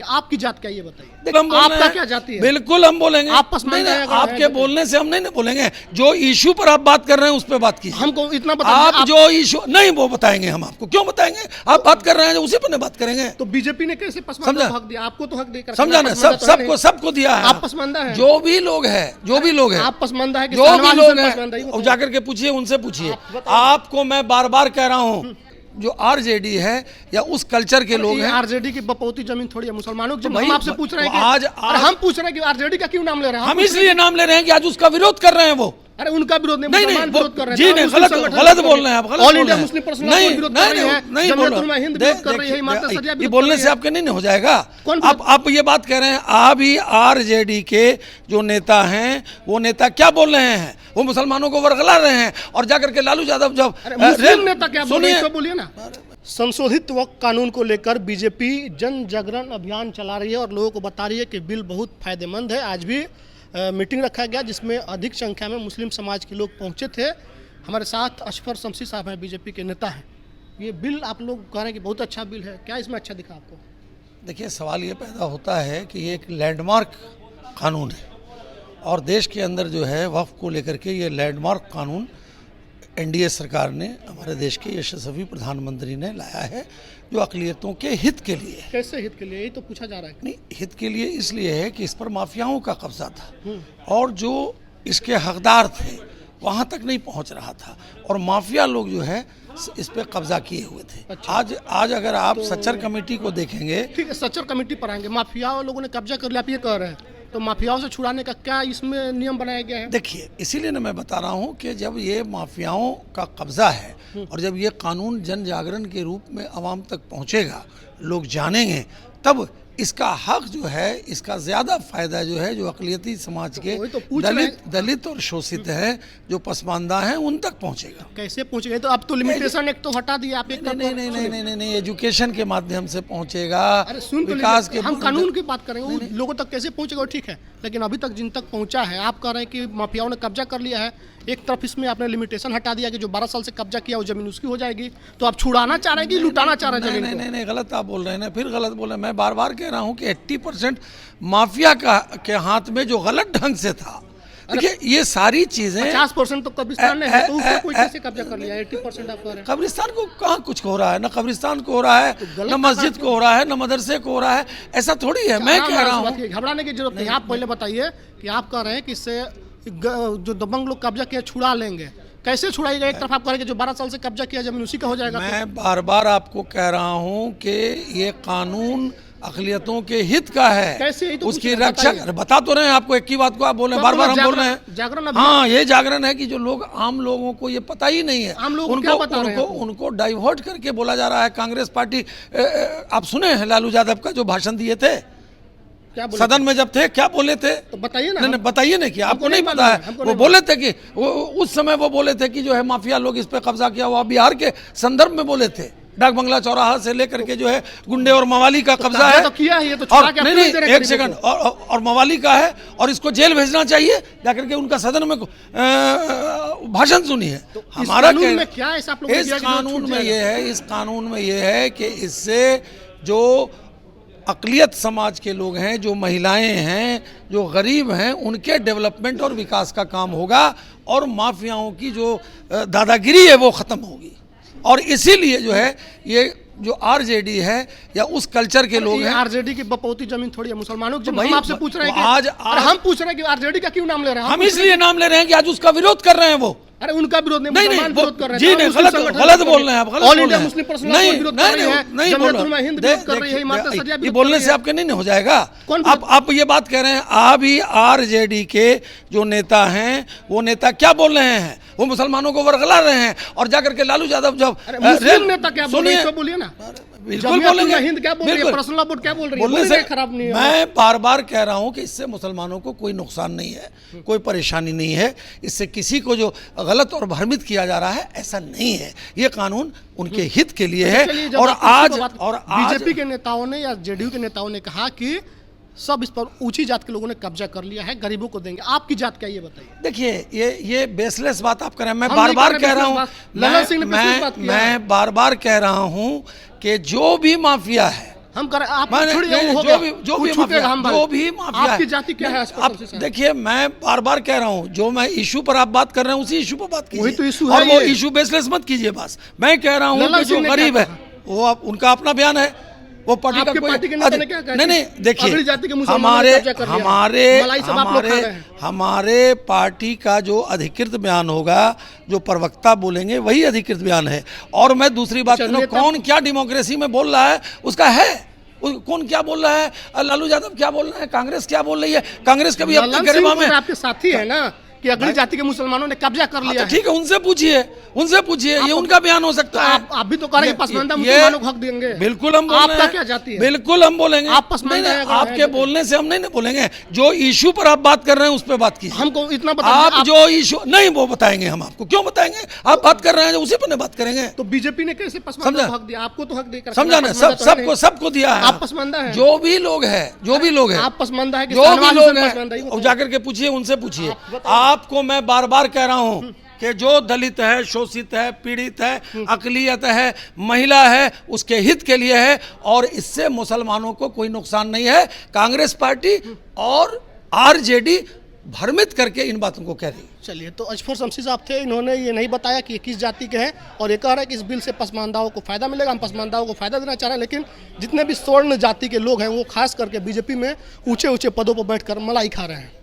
आपकी जात क्या, ये बताइए। आपका क्या जाति है? बिल्कुल हम बोलेंगे। आप पसमानदा है, आपके बोलने से हम नहीं बोलेंगे। जो इशू पर आप बात कर रहे हैं उस पर बात कीजिए। हमको इतना आप जो इशू नहीं वो बताएंगे, हम आपको क्यों बताएंगे? आप बात कर रहे हैं उसी पर बात करेंगे। तो बीजेपी ने कैसे पसमानदा हक दिया? आपको तो हक देकर समझा ना, सबको दिया है। आप पसमानदा है, जो भी लोग है आप पसमानदा है, जो भी लोग हैं जाकर के पूछिए, उनसे पूछिए। आपको मैं बार बार कह रहा हूँ, जो आरजेडी है या उस कल्चर के लोग हैं। आरजेडी की बपौती जमीन थोड़ी है मुसलमानों की। तो हम आपसे पूछ रहे हैं कि आज हम पूछ रहे हैं कि आरजेडी का क्यों नाम ले रहे हैं? हम इसलिए नाम ले रहे हैं कि आज उसका विरोध कर रहे हैं वो। अरे उनका विरोध नहीं, मुसलमान विरोध कर रहे हैं। जी नहीं, गलत बोल रहे हैं आप। All India Muslim personal law विरोध कर रही है, जमीयतुल हिंद विरोध कर रही है, इमारत सरिया ये बोलने से आपके नहीं हो जाएगा। आप ये बात कह रहे हैं, अभी आरजेडी के जो नेता हैं वो नेता क्या बोल रहे हैं? वो मुसलमानों को वर्गला रहे हैं और जाकर के लालू यादव जब मुस्लिम नेता क्या बोल रहे हैं बोलिए ना। संशोधित वक्फ कानून को लेकर बीजेपी जन जागरण अभियान चला रही है और लोगों को बता रही है कि बिल बहुत फायदेमंद है। आज भी मीटिंग रखा गया जिसमें अधिक संख्या में मुस्लिम समाज के लोग पहुंचे थे। हमारे साथ अशफर शमसी साहब हैं, बीजेपी के नेता हैं। ये बिल आप लोग कह रहे हैं कि बहुत अच्छा बिल है, क्या इसमें अच्छा दिखा आपको? देखिए, सवाल ये पैदा होता है कि ये एक लैंडमार्क कानून है और देश के अंदर जो है वक्फ को लेकर के ये लैंडमार्क कानून एनडीए सरकार ने, हमारे देश के यशस्वी प्रधानमंत्री ने लाया है, जो अक़लियतों के हित के लिए। कैसे हित के लिए, यही तो पूछा जा रहा है। नहीं, हित के लिए इसलिए है कि इस पर माफियाओं का कब्जा था और जो इसके हकदार थे वहाँ तक नहीं पहुँच रहा था और माफिया लोग जो है इस पे कब्जा किए हुए थे। अच्छा। आज अगर आप सच्चर कमेटी को देखेंगे। ठीक है, सच्चर कमेटी पर आएंगे। माफिया लोगों ने कब्जा कर लिया, आप ये कह रहे हैं, तो माफियाओं से छुड़ाने का क्या इसमें नियम बनाया गया है? देखिए, इसीलिए ना मैं बता रहा हूँ कि जब ये माफियाओं का कब्जा है और जब ये कानून जन जागरण के रूप में आवाम तक पहुँचेगा, लोग जानेंगे, तब इसका हक जो है, इसका ज़्यादा फ़ायदा जो है जो अक़लियती समाज के दलित और शोषित हैं, जो पसमानदा हैं, उन तक पहुंचेगा। कैसे पहुंचेगा? तो अब तो लिमिटेशन एक तो हटा दिया आप। नहीं, एजुकेशन के माध्यम से पहुंचेगा, विकास के। हम कानून की बात करेंगे, लोगों तक कैसे पहुंचेगा ठीक है, लेकिन अभी तक जिन तक पहुंचा है, आप कह रहे हैं कि माफियाओं ने कब्जा कर लिया है। एक तरफ इसमें आपने लिमिटेशन हटा दिया कि जो 12 साल से कब्जा किया वो जमीन उसकी हो जाएगी, तो आप छुड़ाना चाह रहे हैं कि लुटाना चाह रहे हैं जमीन? नहीं, गलत आप बोल रहे हैं ना, फिर गलत बोल रहे हैं। मैं बार बार कह रहा हूं कि 80% माफिया के हाथ में जो गलत ढंग से था। देखिए, ये सारी चीजें 50% तो कब्रिस्तान ने है, तो उसको कोई कैसे कब्जा कर लिया? 80% आप कह रहे हैं। कब्रिस्तान को कहाँ कुछ हो रहा है? ना कब्रिस्तान को हो रहा है, न मस्जिद को हो रहा है, न मदरसे को हो रहा है। ऐसा थोड़ी है। मैं कह रहा हूँ, घबराने की जरूरत नहीं। आप पहले बताइए कि आप कह रहे हैं कि इससे जो दबंग लोग कब्जा किया छुड़ा लेंगे, कैसे छुड़ाएगा? एक तरफ आप कह रहे हैं कि जो 12 साल से कब्जा किया जमीन उसी का हो जाएगा। मैं बार बार आपको कह रहा हूं कि ये कानून अक़लियतों के हित का है। कैसे? तो उसकी रक्षा बता तो रहे हैं आपको, एक ही बात को आप बोल रहे हैं, बार बार हम बोल रहे हैं जागरण। हाँ, ये जागरण है कि जो लोग, आम लोगों को ये पता ही नहीं है, उनको डाइवर्ट करके बोला जा रहा है। कांग्रेस पार्टी, आप सुने हैं लालू यादव का जो भाषण दिए थे सदन में जब थे, क्या बोले थे? तो बताइए ना। नहीं, बताइए ना कि आपको नहीं पता है। वो बोले थे कि उस समय वो बोले थे कि जो है माफिया लोग इस पे कब्जा किया हुआ, बिहार के संदर्भ में बोले थे। डाक बंगला चौराहा से लेकर के जो है गुंडे और मवाली का कब्जा है। तो किया है ये, तो नहीं, एक सेकंड, और मवाली का है और इसको जेल भेजना चाहिए। जाकर के उनका सदन में भाषण सुनिए। हमारा क्या इस कानून में ये है कि इससे जो अक़लियत समाज के लोग हैं, जो महिलाएं हैं, जो गरीब हैं, उनके डेवलपमेंट और विकास का काम होगा और माफियाओं की जो दादागिरी है वो ख़त्म होगी। और इसीलिए जो है ये जो आरजेडी है या उस कल्चर के लोग हैं। आरजेडी की बपौती जमीन थोड़ी है मुसलमानों की। हम आपसे पूछ रहे हैं कि हम पूछ रहे हैं कि आरजेडी का क्यों नाम ले रहे हैं? हम इसलिए नाम ले रहे हैं कि आज उसका विरोध कर रहे हैं वो। अरे उनका विरोध नहीं, विरोध कर रहे हैं। जी नहीं, गलत बोल रहे हैं आप। All India Muslim personal law विरोध कर रही है, जमीयतुल हिंद विरोध कर रही है, इमारत सरिया विरोध कर रही है। ये बोलने से आपके नहीं हो जाएगा। आप ये बात कह रहे हैं, अभी आरजेडी के जो नेता हैं वो नेता क्या बोल रहे हैं? वो मुसलमानों को वर्गला रहे हैं और जाकर के लालू यादव जब मुस्लिम नेता क्या बोल रहे हैं बोलिए ना। बिल्कुल बोलेंगे। हिंद क्या बोल रही है, पर्सनल लॉ बोर्ड क्या बोल रही है? बोलने से खराब नहीं है। मैं बार बार कह रहा हूं कि इससे मुसलमानों को कोई नुकसान नहीं है, कोई परेशानी नहीं है। इससे किसी को जो गलत और भ्रमित किया जा रहा है, ऐसा नहीं है। ये कानून उनके हित के लिए है। और आज बीजेपी के नेताओं ने या जेडीयू के नेताओं ने कहा कि सब इस पर ऊंची जात के लोगों ने कब्जा कर लिया है, गरीबों को देंगे। आपकी जात क्या, ये बताइए। देखिए, ये बेसलेस बात आप कर रहे हैं। मैं बार बार कह रहा हूं, मैं बार बार कह रहा हूं कि जो भी माफिया है हम कर आप मैंने छोड़िए, वो हो जो गया। भी वो छूटेगा हम जो भी माफिया आपकी है। जाति क्या है इस पर अब सबसे साहब? देखिए, मैं बार बार कह रहा हूँ, जो मैं इशू पर आप बात कर रहे हैं उसी इशू पर बात कीजिए। वही तो issue और है वो ये। इशू बेसलेस मत कीजिए। बस मैं कह रहा हूँ लल्ला कि जो सिंह ने गरीब क्या है वो उनका अपना बयान है, वो पार्टी का आपके कोई पार्टी के नेता ने क्या कहा नहीं कि नहीं देखिए, अगली जाति के मुसलमानों ने कब्जा कर लिया। मलाई सब आप लोग खा रहे हैं। हमारे पार्टी का जो अधिकृत बयान होगा, जो प्रवक्ता बोलेंगे वही अधिकृत बयान है। और मैं दूसरी बात अच्छा, करूँ, कौन क्या डेमोक्रेसी में बोल रहा है उसका है, कौन क्या बोल रहा है, लालू यादव क्या बोल रहे हैं, कांग्रेस क्या बोल रही है। कांग्रेस का भी अब तक गरिमा में आपके साथी है ना कि अगली जाति के मुसलमानों ने कब्जा कर लिया है। ठीक है, उनसे पूछिए, ये उनका बयान हो सकता है। आप भी तो कह रहे हैं ये- पसमानदा ये- मुसलमानों को हक देंगे। बिल्कुल हम बोल रहे आपका हैं। क्या जाति है? बिल्कुल हम बोलेंगे। आप पसमानदा नहीं, है, अगर आपके है बोलने से हम नहीं ना बोलेंगे। जो इशू पर आप बात कर रहे हैं उस पर बात कीजिए। हमको इतना आप बता जो इशू नहीं वो बताएंगे, हम आपको क्यों बताएंगे। आप बात कर रहे हैं उसी पर बात करेंगे। तो बीजेपी ने कैसे पसमानदा समझा? को हक दिया? आपको तो हक देकर समझा ना, सबको दिया है। आप पसमानदा है। जो भी लोग हैं आप पसमानदा है कि जो भी शाहनवाज लोग हुसैन हैं पसमानदा है? और जाकर के पूछिए, उनसे पूछिए। आप बताइए। आपको मैं बार बार कह रहा हूं कि जो दलित है, शोषित है, पीड़ित है, अकलियत है, महिला है, उसके हित के लिए है और इससे मुसलमानों को कोई नुकसान नहीं है। कांग्रेस पार्टी और आरजेडी भ्रमित करके इन बातों को कह रही है। चलिए, तो अजफर शमसी साहब थे, इन्होंने ये नहीं बताया कि ये किस जाति के हैं और ये कह रहे हैं कि इस बिल से पसमानदाओं को फायदा मिलेगा। हम पसमानदाओं को फायदा देना चाह रहे हैं, लेकिन जितने भी स्वर्ण जाति के लोग हैं वो खास करके बीजेपी में ऊंचे ऊंचे पदों पर बैठकर मलाई खा रहे हैं।